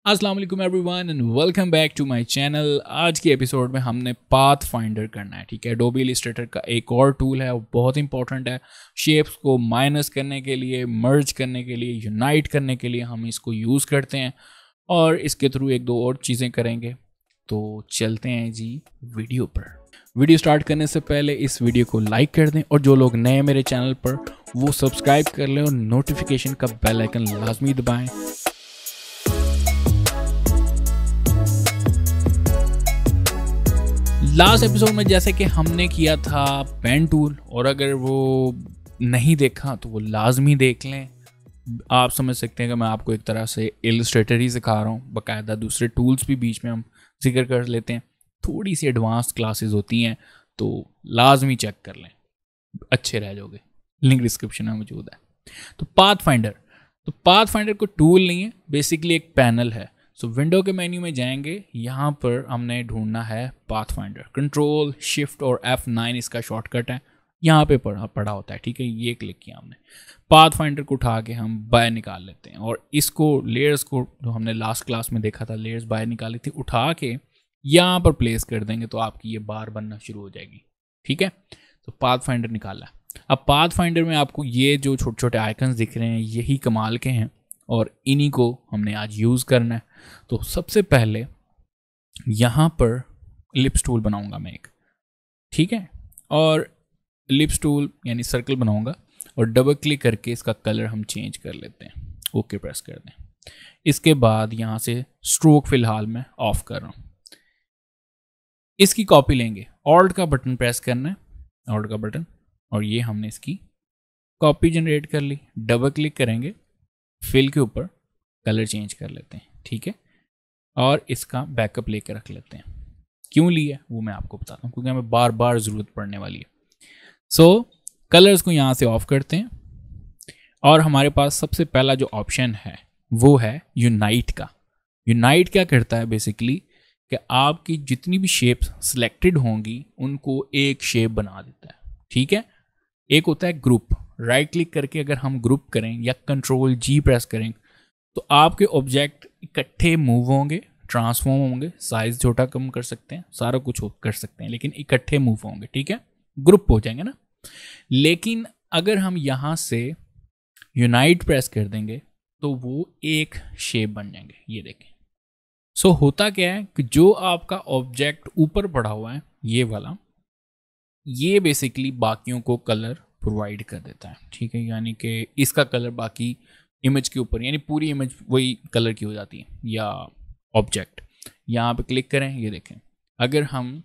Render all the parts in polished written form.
अस्सलाम वालेकुम everyone and welcome back to my channel. आज के एपिसोड में हमने पाथ फाइंडर करना है। ठीक है, एडोबी इलस्ट्रेटर का एक और टूल है, वो बहुत इंपॉर्टेंट है। शेप्स को माइनस करने के लिए, मर्ज करने के लिए, यूनाइट करने के लिए हम इसको यूज़ करते हैं और इसके थ्रू एक दो और चीज़ें करेंगे। तो चलते हैं जी वीडियो पर। वीडियो स्टार्ट करने से पहले इस वीडियो को लाइक कर दें और जो लोग नए मेरे चैनल पर वो सब्सक्राइब कर लें और नोटिफिकेशन का बेल आइकन लाजमी दबाएं। लास्ट एपिसोड में जैसे कि हमने किया था पेन टूल, और अगर वो नहीं देखा तो वो लाजमी देख लें। आप समझ सकते हैं कि मैं आपको एक तरह से इलस्ट्रेटर ही सिखा रहा हूँ, बाकायदा दूसरे टूल्स भी बीच में हम जिक्र कर लेते हैं। थोड़ी सी एडवांस क्लासेस होती हैं तो लाजमी चेक कर लें, अच्छे रह जाओगे। लिंक डिस्क्रिप्शन में मौजूद है। तो पाथ फाइंडर कोई टूल नहीं है, बेसिकली एक पैनल है। सो विंडो के मेन्यू में जाएंगे, यहाँ पर हमने ढूंढना है पाथ फाइंडर। कंट्रोल शिफ्ट और F9 इसका शॉर्टकट है, यहाँ पे पड़ा होता है। ठीक है, ये क्लिक किया हमने। पाथ फाइंडर को उठा के हम बाय निकाल लेते हैं और इसको लेयर्स को, जो हमने लास्ट क्लास में देखा था लेयर्स बाय निकाली थी, उठा के यहाँ पर प्लेस कर देंगे तो आपकी ये बार बनना शुरू हो जाएगी। ठीक है, तो पाथ फाइंडर निकाला। अब पाथ फाइंडर में आपको ये जो छोटे छोटे आइकन्स दिख रहे हैं, यही कमाल के हैं और इन्हीं को हमने आज यूज़ करना है। तो सबसे पहले यहाँ पर लिप्स टूल बनाऊंगा मैं एक। ठीक है, और लिप्स टूल यानी सर्कल बनाऊंगा और डबल क्लिक करके इसका कलर हम चेंज कर लेते हैं। ओके प्रेस कर दें। इसके बाद यहाँ से स्ट्रोक फिलहाल मैं ऑफ कर रहा हूँ। इसकी कॉपी लेंगे, ऑल्ट का बटन प्रेस करना है, ऑल्ट का बटन, और ये हमने इसकी कॉपी जनरेट कर ली। डबल क्लिक करेंगे, फिल के ऊपर कलर चेंज कर लेते हैं। ठीक है, और इसका बैकअप लेकर रख लेते हैं। क्यों लिया वो मैं आपको बताता हूँ, क्योंकि हमें बार बार ज़रूरत पड़ने वाली है। सो कलर्स को यहाँ से ऑफ करते हैं और हमारे पास सबसे पहला जो ऑप्शन है वो है यूनाइट का। यूनाइट क्या करता है बेसिकली कि आपकी जितनी भी शेप्स सिलेक्टेड होंगी उनको एक शेप बना देता है। ठीक है, एक होता है ग्रुप। राइट क्लिक करके अगर हम ग्रुप करें या कंट्रोल G प्रेस करें तो आपके ऑब्जेक्ट इकट्ठे मूव होंगे, ट्रांसफॉर्म होंगे, साइज छोटा कम कर सकते हैं, सारा कुछ कर सकते हैं, लेकिन इकट्ठे मूव होंगे। ठीक है, ग्रुप हो जाएंगे ना। लेकिन अगर हम यहाँ से यूनाइट प्रेस कर देंगे तो वो एक शेप बन जाएंगे। ये देखें। सो होता क्या है कि जो आपका ऑब्जेक्ट ऊपर पड़ा हुआ है ये वाला, ये बेसिकली बाकियों को कलर प्रोवाइड कर देता है। ठीक है, यानी कि इसका कलर बाकी इमेज के ऊपर, यानी पूरी इमेज वही कलर की हो जाती है या ऑब्जेक्ट। यहाँ पे क्लिक करें, ये देखें। अगर हम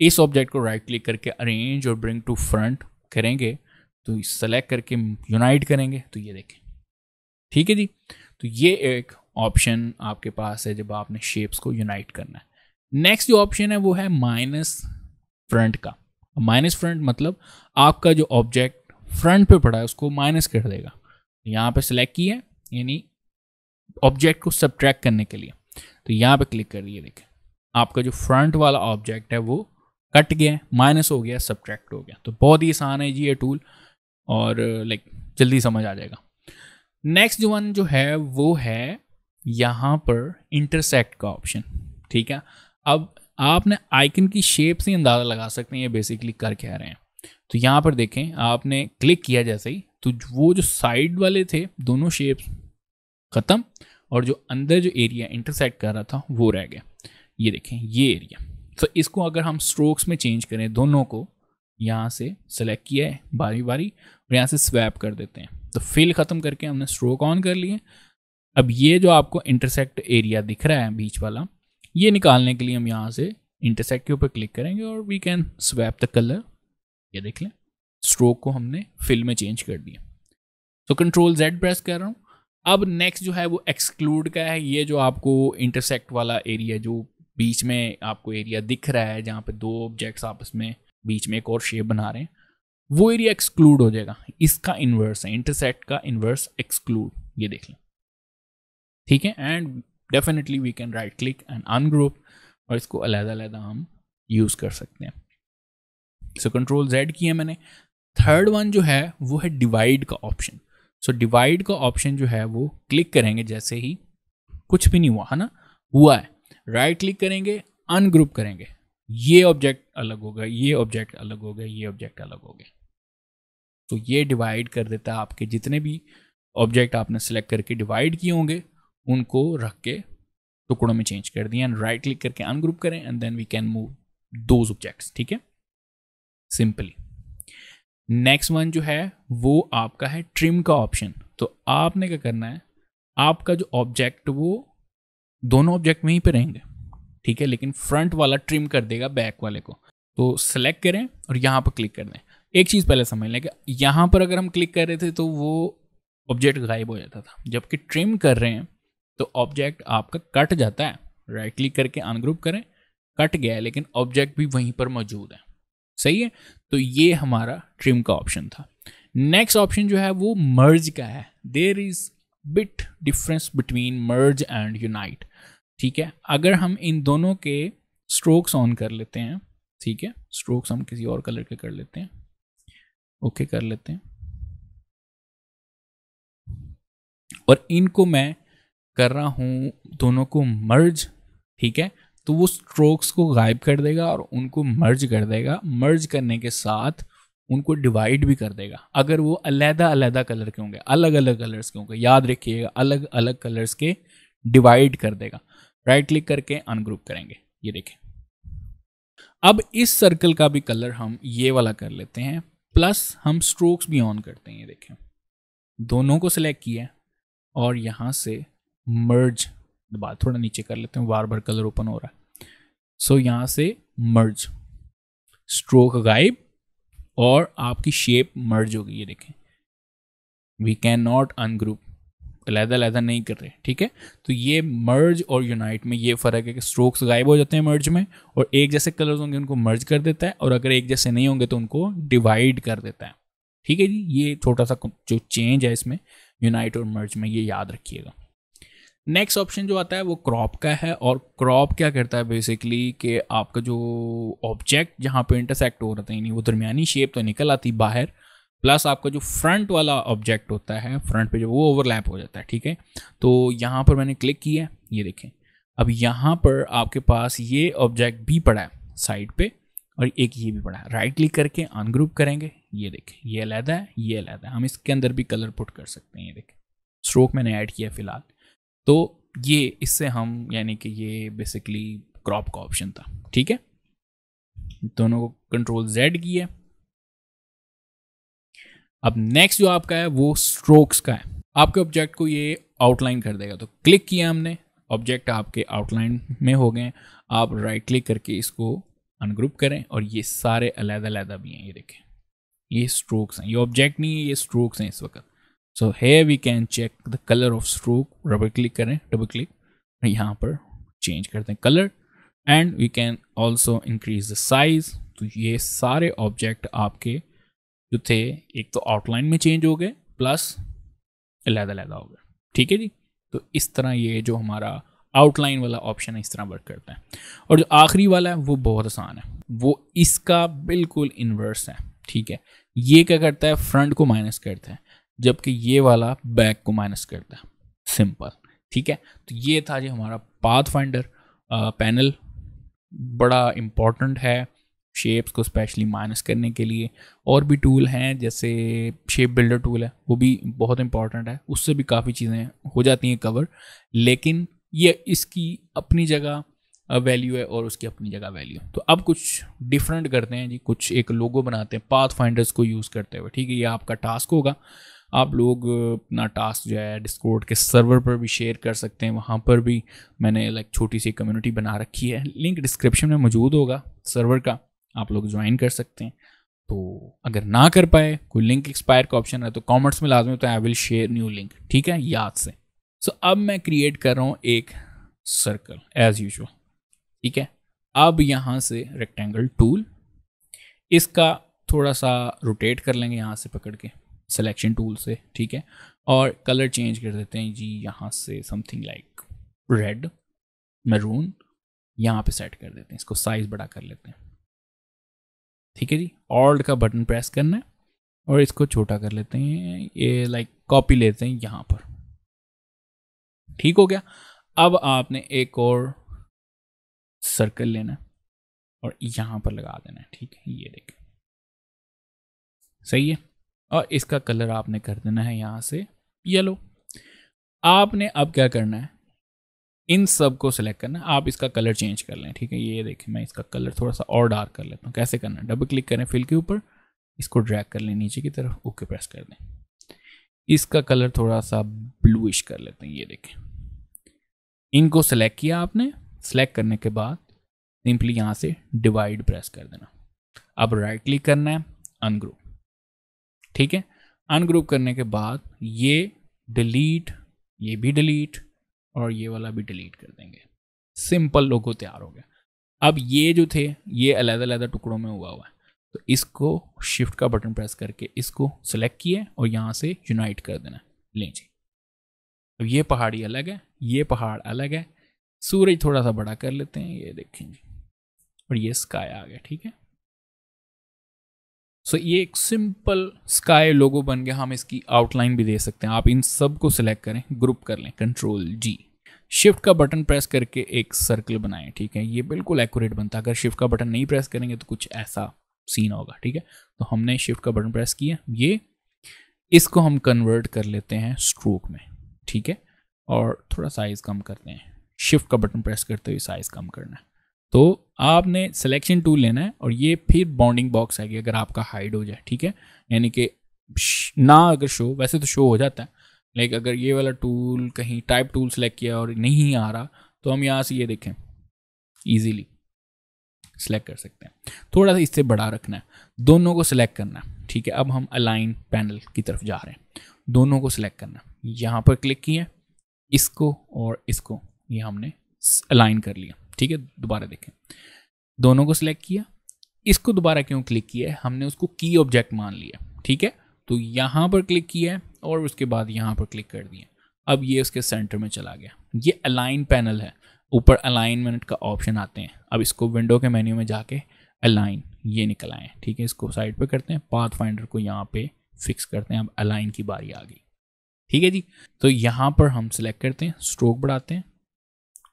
इस ऑब्जेक्ट को राइट क्लिक करके अरेंज और ब्रिंग टू फ्रंट करेंगे तो सेलेक्ट करके यूनाइट करेंगे तो ये देखें। ठीक है जी, तो ये एक ऑप्शन आपके पास है जब आपने शेप्स को यूनाइट करना है। नेक्स्ट जो ऑप्शन है वो है माइनस फ्रंट का। माइनस फ्रंट मतलब आपका जो ऑब्जेक्ट फ्रंट पे पड़ा है उसको माइनस कर देगा। यहाँ पे सिलेक्ट किया है, यानी ऑब्जेक्ट को सब्ट्रैक्ट करने के लिए, तो यहाँ पे क्लिक करिए। देखें, आपका जो फ्रंट वाला ऑब्जेक्ट है वो कट गया, माइनस हो गया, सब्ट्रैक्ट हो गया। तो बहुत ही आसान है जी ये टूल और जल्दी समझ आ जाएगा। नेक्स्ट जो वन जो है वो है यहाँ पर इंटरसेक्ट का ऑप्शन। ठीक है, अब आपने आइकन की शेप से अंदाज़ा लगा सकते हैं ये बेसिकली कर क्या रहे हैं। तो यहाँ पर देखें, आपने क्लिक किया जैसे ही तो वो जो साइड वाले थे दोनों शेप्स ख़त्म और जो अंदर जो एरिया इंटरसेक्ट कर रहा था वो रह गया। ये देखें ये एरिया। तो इसको अगर हम स्ट्रोक्स में चेंज करें, दोनों को यहाँ से सेलेक्ट किया है बारी बारी और यहाँ से स्वैप कर देते हैं, तो फिल ख़त्म करके हमने स्ट्रोक ऑन कर लिए। अब ये जो आपको इंटरसेक्ट एरिया दिख रहा है बीच वाला, ये निकालने के लिए हम यहाँ से इंटरसेक्ट के ऊपर क्लिक करेंगे और we can swap the colour. ये देख लें, स्ट्रोक को हमने फिल में चेंज कर दिया। तो कंट्रोल Z प्रेस कर रहा हूँ। अब नेक्स्ट जो है वो एक्सक्लूड का है। ये जो आपको इंटरसेक्ट वाला एरिया, जो बीच में आपको एरिया दिख रहा है जहाँ पे दो ऑब्जेक्ट्स आपस में बीच में एक और शेप बना रहे हैं, वो एरिया एक्सक्लूड हो जाएगा। इसका इन्वर्स है, इंटरसेक्ट का इन्वर्स एक्सक्लूड। ये देख लें। ठीक है, and definitely we can right click and ungroup और इसको अलग-अलग हम यूज़ कर सकते हैं। सो कंट्रोल Z किया मैंने। थर्ड वन जो है वो है डिवाइड का ऑप्शन। सो डिवाइड का ऑप्शन जो है वो क्लिक करेंगे जैसे ही, कुछ भी नहीं हुआ है ना, हुआ है, राइट क्लिक करेंगे, अनग्रुप करेंगे, ये ऑब्जेक्ट अलग हो गया, ये ऑब्जेक्ट अलग हो गया, ये ऑब्जेक्ट अलग हो गया। तो ये डिवाइड कर देता है आपके जितने भी ऑब्जेक्ट आपने सेलेक्ट करके डिवाइड किए होंगे उनको रख के टुकड़ों में चेंज कर दिया, एंड राइट क्लिक करके अनग्रुप करें, and then we can move those objects. ठीक है, सिंपली। नेक्स्ट वन जो है वो आपका है ट्रिम का ऑप्शन। तो आपने क्या करना है, आपका जो ऑब्जेक्ट वो दोनों ऑब्जेक्ट में ही पे रहेंगे, ठीक है, लेकिन फ्रंट वाला ट्रिम कर देगा बैक वाले को। तो सेलेक्ट करें और यहाँ पर क्लिक कर दें। एक चीज़ पहले समझ लें कि यहाँ पर अगर हम क्लिक कर रहे थे तो वो ऑब्जेक्ट गायब हो जाता था, जबकि ट्रिम कर रहे हैं तो ऑब्जेक्ट आपका कट जाता है। राइट क्लिक करके अनग्रुप करें, कट गया है लेकिन ऑब्जेक्ट भी वहीं पर मौजूद है। सही है, तो ये हमारा ट्रिम का ऑप्शन था। नेक्स्ट ऑप्शन जो है वो मर्ज का है। There is bit difference between merge and unite. ठीक है, अगर हम इन दोनों के स्ट्रोक्स ऑन कर लेते हैं, ठीक है, स्ट्रोक्स हम किसी और कलर के कर लेते हैं, ओके कर लेते हैं, और इनको मैं कर रहा हूं दोनों को मर्ज, ठीक है, तो वो स्ट्रोक्स को गायब कर देगा और उनको मर्ज कर देगा। मर्ज करने के साथ उनको डिवाइड भी कर देगा। अगर वो अलग अलग कलर के होंगे, अलग अलग कलर्स के होंगे, याद रखिएगा, अलग अलग कलर्स के डिवाइड कर देगा। राइट क्लिक करके अनग्रुप करेंगे, ये देखें। अब इस सर्कल का भी कलर हम ये वाला कर लेते हैं, प्लस हम स्ट्रोक्स भी ऑन करते हैं। ये देखें, दोनों को सिलेक्ट किया और यहाँ से मर्ज दबा, थोड़ा नीचे कर लेते हैं, बार बार कलर ओपन हो रहा है। सो यहाँ से मर्ज, स्ट्रोक गायब और आपकी शेप मर्ज हो गई। ये देखें, वी कैन नॉट अनग्रुप, अलग-अलग नहीं कर रहे। ठीक है, तो ये मर्ज और यूनाइट में ये फर्क है कि स्ट्रोक्स गायब हो जाते हैं मर्ज में, और एक जैसे कलर्स होंगे उनको मर्ज कर देता है, और अगर एक जैसे नहीं होंगे तो उनको डिवाइड कर देता है। ठीक है जी, ये छोटा सा जो चेंज है इसमें यूनाइट और मर्ज में, ये याद रखिएगा। नेक्स्ट ऑप्शन जो आता है वो क्रॉप का है। और क्रॉप क्या करता है बेसिकली कि आपका जो ऑब्जेक्ट जहाँ पे इंटरसेक्ट हो रहा है, यानी वो दरमियानी शेप तो निकल आती बाहर, प्लस आपका जो फ्रंट वाला ऑब्जेक्ट होता है, फ्रंट पे जो वो ओवरलैप हो जाता है। ठीक है, तो यहाँ पर मैंने क्लिक किया, ये देखें, अब यहाँ पर आपके पास ये ऑब्जेक्ट भी पड़ा है साइड पे और एक ये भी पड़ा है। राइट क्लिक करके अनग्रुप करेंगे, ये देखें, ये अलहदा है, ये अलहदा है। हम इसके अंदर भी कलर पुट कर सकते हैं। ये देखें, स्ट्रोक मैंने ऐड किया फिलहाल, तो ये इससे हम, यानी कि ये बेसिकली क्रॉप का ऑप्शन था। ठीक है, दोनों को कंट्रोल Z किया। अब नेक्स्ट जो आपका है वो स्ट्रोक्स का है। आपके ऑब्जेक्ट को ये आउटलाइन कर देगा। तो क्लिक किया हमने, ऑब्जेक्ट आपके आउटलाइन में हो गए। आप राइट क्लिक करके इसको अनग्रुप करें और ये सारे अलग-अलग भी हैं। ये देखें, ये स्ट्रोक्स हैं, ये ऑब्जेक्ट नहीं है, ये स्ट्रोक्स हैं इस वक्त। So here we can check the colour of stroke. Double click करें, डबल क्लिक, यहाँ पर चेंज करते हैं colour, and we can also increase the size. तो ये सारे ऑब्जेक्ट आपके जो थे एक तो आउटलाइन में चेंज हो गए, प्लस अलग-अलग हो गए। ठीक है जी, तो इस तरह ये जो हमारा आउटलाइन वाला ऑप्शन है इस तरह वर्क करता है। और जो आखिरी वाला है वो बहुत आसान है, वो इसका बिल्कुल इन्वर्स है। ठीक है, ये क्या करता है, फ्रंट को माइनस करता है, जबकि ये वाला बैक को माइनस करता है। सिंपल। ठीक है, तो ये था जी हमारा पाथफाइंडर पैनल। बड़ा इम्पॉर्टेंट है शेप्स को स्पेशली माइनस करने के लिए। और भी टूल हैं जैसे शेप बिल्डर टूल है, वो भी बहुत इंपॉर्टेंट है, उससे भी काफ़ी चीज़ें हो जाती हैं कवर, लेकिन ये इसकी अपनी जगह वैल्यू है और उसकी अपनी जगह वैल्यू। तो अब कुछ डिफरेंट करते हैं जी, कुछ एक लोगो बनाते हैं पाथफाइंडर्स को यूज़ करते हुए। ठीक है, ये आपका टास्क होगा। आप लोग अपना टास्क जो है डिस्कॉर्ड के सर्वर पर भी शेयर कर सकते हैं, वहाँ पर भी मैंने लाइक छोटी सी कम्युनिटी बना रखी है, लिंक डिस्क्रिप्शन में मौजूद होगा सर्वर का, आप लोग ज्वाइन कर सकते हैं। तो अगर ना कर पाए, कोई लिंक एक्सपायर का ऑप्शन है तो कमेंट्स में लाजमी होता है I will share new link. ठीक है, याद से। सो अब मैं क्रिएट कर रहा हूँ एक सर्कल एज यूजुअल। ठीक है, अब यहाँ से रेक्टेंगल टूल, इसका थोड़ा सा रोटेट कर लेंगे यहाँ से पकड़ के सिलेक्शन टूल से। ठीक है, और कलर चेंज कर देते हैं जी, यहाँ से समथिंग लाइक रेड, मैरून, यहाँ पे सेट कर देते हैं। इसको साइज बड़ा कर लेते हैं। ठीक है जी, ऑल्ट का बटन प्रेस करना है और इसको छोटा कर लेते हैं, ये लाइक कॉपी लेते हैं यहाँ पर। ठीक हो गया। अब आपने एक और सर्कल लेना और यहां पर लगा देना है, ठीक है, ये देखें, सही है। और इसका कलर आपने कर देना है यहां से येलो। आपने अब क्या करना है, इन सब को सिलेक्ट करना है, आप इसका कलर चेंज कर लें, ठीक है। ये देखें, मैं इसका कलर थोड़ा सा और डार्क कर लेता हूँ। कैसे करना है, डबल क्लिक करें फिल के ऊपर, इसको ड्रैग कर लें नीचे की तरफ, ओके प्रेस कर दें। इसका कलर थोड़ा सा ब्लूइश कर लेते हैं, ये देखें। इनको सेलेक्ट किया आपने, सेलेक्ट करने के बाद सिंपली यहां से डिवाइड प्रेस कर देना। अब राइट क्लिक करना है, अनग्रुप, ठीक है। अनग्रुप करने के बाद ये डिलीट, ये भी डिलीट और ये वाला भी डिलीट कर देंगे। सिंपल लोगो तैयार हो गया। अब ये जो थे ये अलग अलग टुकड़ों में हुआ है, तो इसको शिफ्ट का बटन प्रेस करके इसको सेलेक्ट किए और यहाँ से यूनाइट कर देना। लें जी, अब ये पहाड़ी अलग है, ये पहाड़ अलग है। सूरज थोड़ा सा बड़ा कर लेते हैं, ये देखें जी, और ये स्काई आ गया, ठीक है। सो ये एक सिंपल स्काई लोगो बन गया। हम इसकी आउटलाइन भी दे सकते हैं। आप इन सब को सिलेक्ट करें, ग्रुप कर लें, कंट्रोल जी, शिफ्ट का बटन प्रेस करके एक सर्कल बनाएं, ठीक है। ये बिल्कुल एक्यूरेट बनता है। अगर शिफ्ट का बटन नहीं प्रेस करेंगे तो कुछ ऐसा सीन होगा, ठीक है। तो हमने शिफ्ट का बटन प्रेस किया, ये इसको हम कन्वर्ट कर लेते हैं स्ट्रोक में, ठीक है, और थोड़ा साइज कम करते हैं। शिफ्ट का बटन प्रेस करते हुए साइज कम करना है। तो आपने सिलेक्शन टूल लेना है और ये फिर बाउंडिंग बॉक्स आएगी अगर आपका हाइड हो जाए, ठीक है, यानी कि ना अगर शो, वैसे तो शो हो जाता है, लेकिन अगर ये वाला टूल कहीं टाइप टूल सेलेक्ट किया और नहीं आ रहा तो हम यहाँ से ये देखें इजीली सेलेक्ट कर सकते हैं। थोड़ा सा इससे बड़ा रखना है, दोनों को सिलेक्ट करना है, ठीक है। अब हम अलाइन पैनल की तरफ जा रहे हैं, दोनों को सिलेक्ट करना, यहाँ पर क्लिक किया, इसको और इसको ये हमने अलाइन कर लिया, ठीक है। दोबारा देखें, दोनों को सिलेक्ट किया, इसको दोबारा क्यों क्लिक किया है, हमने उसको की ऑब्जेक्ट मान लिया, ठीक है। तो यहां पर क्लिक किया है और उसके बाद यहां पर क्लिक कर दिया। अब ये उसके सेंटर में चला गया। ये अलाइन पैनल है, ऊपर अलाइनमेंट का ऑप्शन आते हैं। अब इसको विंडो के मेन्यू में जाके अलाइन ये निकल आए, ठीक है। इसको साइड पे करते हैं, पाथ फाइंडर को यहाँ पे फिक्स करते हैं। अब अलाइन की बारी आ गई, ठीक है जी। तो यहाँ पर हम सिलेक्ट करते हैं, स्ट्रोक बढ़ाते हैं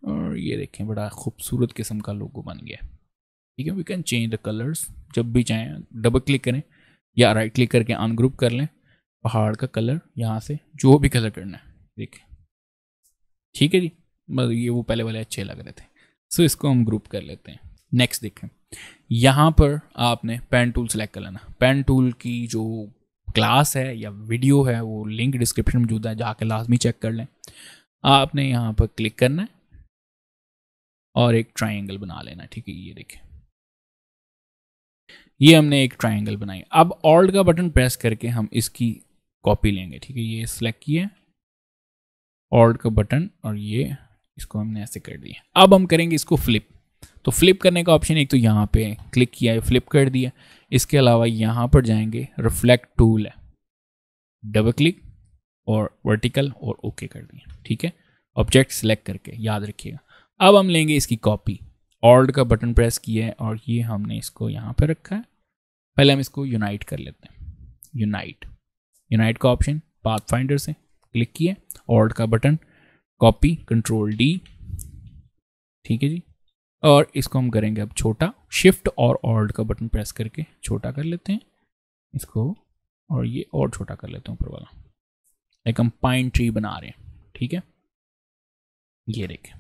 और ये देखें बड़ा खूबसूरत किस्म का लोगो बन गया, ठीक है। We can change the colours, जब भी चाहें डबल क्लिक करें या राइट क्लिक करके अनग्रुप कर लें पहाड़ का कलर, यहाँ से जो भी कलर करना है देखें, ठीक है जी। बस ये वो पहले वाले अच्छे लग रहे थे, सो इसको हम ग्रुप कर लेते हैं। नेक्स्ट देखें, यहाँ पर आपने पेन टूल सेलेक्ट कर लेना। पेन टूल की जो क्लास है या वीडियो है वो लिंक डिस्क्रिप्शन में मौजूद है, जाके लाजमी चेक कर लें। आपने यहाँ पर क्लिक करना है और एक ट्रायंगल बना लेना, ठीक है। ये देखें, ये हमने एक ट्रायंगल बनाई। अब ऑल्ट का बटन प्रेस करके हम इसकी कॉपी लेंगे, ठीक है। ये सिलेक्ट किया, ऑल्ट का बटन, और ये इसको हमने ऐसे कर दिया। अब हम करेंगे इसको फ्लिप। तो फ्लिप करने का ऑप्शन एक तो यहाँ पे क्लिक किया है, फ्लिप कर दिया। इसके अलावा यहाँ पर जाएंगे, रिफ्लेक्ट टूल है, डबल क्लिक और वर्टिकल और ओके कर दिया, ठीक है। ऑब्जेक्ट सिलेक्ट करके याद रखिएगा। अब हम लेंगे इसकी कॉपी, ऑल्ट का बटन प्रेस किया है और ये हमने इसको यहाँ पे रखा है। पहले हम इसको यूनाइट कर लेते हैं। यूनाइट का ऑप्शन पाथ फाइंडर से क्लिक किया, ऑल्ट का बटन, कॉपी, कंट्रोल डी, ठीक है जी। और इसको हम करेंगे अब छोटा, शिफ्ट और ऑल्ट का बटन प्रेस करके छोटा कर लेते हैं इसको, और ये और छोटा कर लेते हैं ऊपर वाला, एक हम पाइन ट्री बना रहे हैं, ठीक है। ये देखें,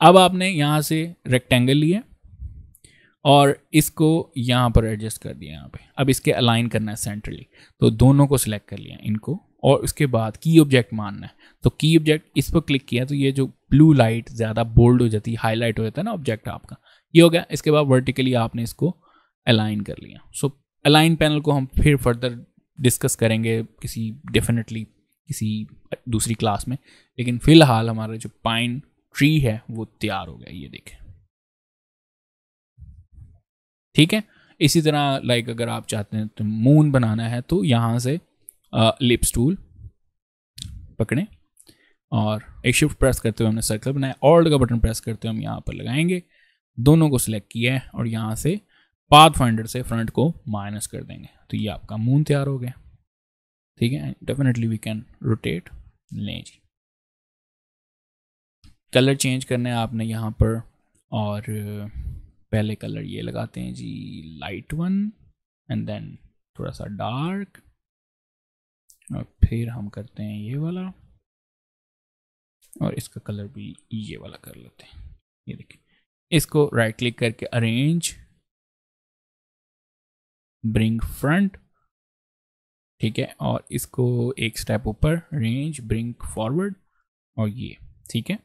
अब आपने यहाँ से रेक्टेंगल लिया और इसको यहाँ पर एडजस्ट कर दिया यहाँ पे। अब इसके अलाइन करना है सेंट्रली, तो दोनों को सिलेक्ट कर लिया इनको, और उसके बाद की ऑब्जेक्ट मानना है। तो की ऑब्जेक्ट इस पर क्लिक किया तो ये जो ब्लू लाइट ज़्यादा बोल्ड हो जाती है, हाईलाइट हो जाता है ना ऑब्जेक्ट आपका, ये हो गया। इसके बाद वर्टिकली आपने इसको अलाइन कर लिया। सो अलाइन पैनल को हम फिर फर्दर डिस्कस करेंगे डेफिनेटली किसी दूसरी क्लास में, लेकिन फिलहाल हमारा जो पाइन ट्री है वो तैयार हो गया, ये देखें, ठीक है। इसी तरह लाइक अगर आप चाहते हैं तो मून बनाना है तो यहाँ से लिप्स टूल पकड़ें और एक शिफ्ट प्रेस करते हुए हमने सर्कल बनाया, ऑल्ट का बटन प्रेस करते हुए हम यहाँ पर लगाएंगे, दोनों को सिलेक्ट किया है और यहाँ से पाथ फाइंडर से फ्रंट को माइनस कर देंगे, तो ये आपका मून तैयार हो गया, ठीक है। डेफिनेटली वी कैन रोटेट, लें जी। कलर चेंज करना है आपने यहाँ पर, और पहले कलर ये लगाते हैं जी लाइट वन, एंड देन थोड़ा सा डार्क, और फिर हम करते हैं ये वाला, और इसका कलर भी ये वाला कर लेते हैं। ये देखिए, इसको राइट क्लिक करके अरेंज, ब्रिंग फ्रंट, ठीक है, और इसको एक स्टेप ऊपर, रेंज, ब्रिंग फॉरवर्ड, और ये, ठीक है।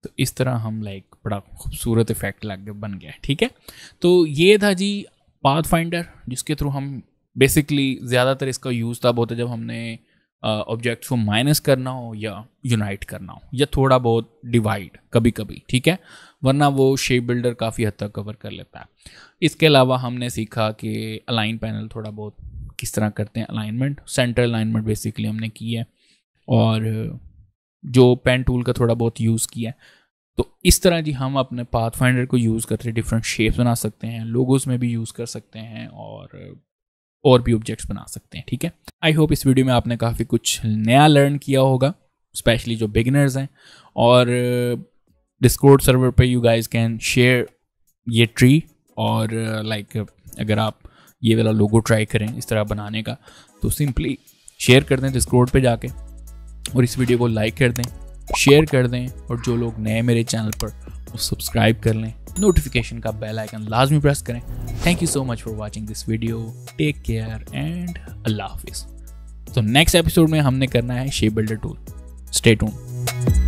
तो इस तरह हम लाइक बड़ा खूबसूरत इफेक्ट लग बन गया, ठीक है। तो ये था जी पाथफाइंडर, जिसके थ्रू हम बेसिकली ज़्यादातर इसका यूज़ तब होता है जब हमने ऑब्जेक्ट्स को माइनस करना हो या यूनाइट करना हो, या थोड़ा बहुत डिवाइड कभी कभी, ठीक है, वरना वो शेप बिल्डर काफ़ी हद तक कवर कर लेता है। इसके अलावा हमने सीखा कि अलाइन पैनल थोड़ा बहुत किस तरह करते हैं, अलाइनमेंट, सेंटर अलाइनमेंट बेसिकली हमने की है, और जो पेन टूल का थोड़ा बहुत यूज़ किया है। तो इस तरह जी हम अपने पाथफाइंडर को यूज़ करके डिफरेंट शेप्स बना सकते हैं, लोगोस में भी यूज़ कर सकते हैं, और भी ऑब्जेक्ट्स बना सकते हैं, ठीक है। आई होप इस वीडियो में आपने काफ़ी कुछ नया लर्न किया होगा, स्पेशली जो बिगिनर्स हैं। और डिस्कॉर्ड सर्वर पे यू गाइस कैन शेयर ये ट्री, और लाइक अगर आप ये वाला लोगो ट्राई करें इस तरह बनाने का, तो सिंपली शेयर कर दें डिस्कॉर्ड पे जाके, और इस वीडियो को लाइक कर दें, शेयर कर दें, और जो लोग नए मेरे चैनल पर वो सब्सक्राइब कर लें, नोटिफिकेशन का बेल आइकन लाजमी प्रेस करें। Thank you so much for watching this video, take care and अल्लाह हाफिज़। तो नेक्स्ट एपिसोड में हमने करना है shape builder tool. Stay tuned.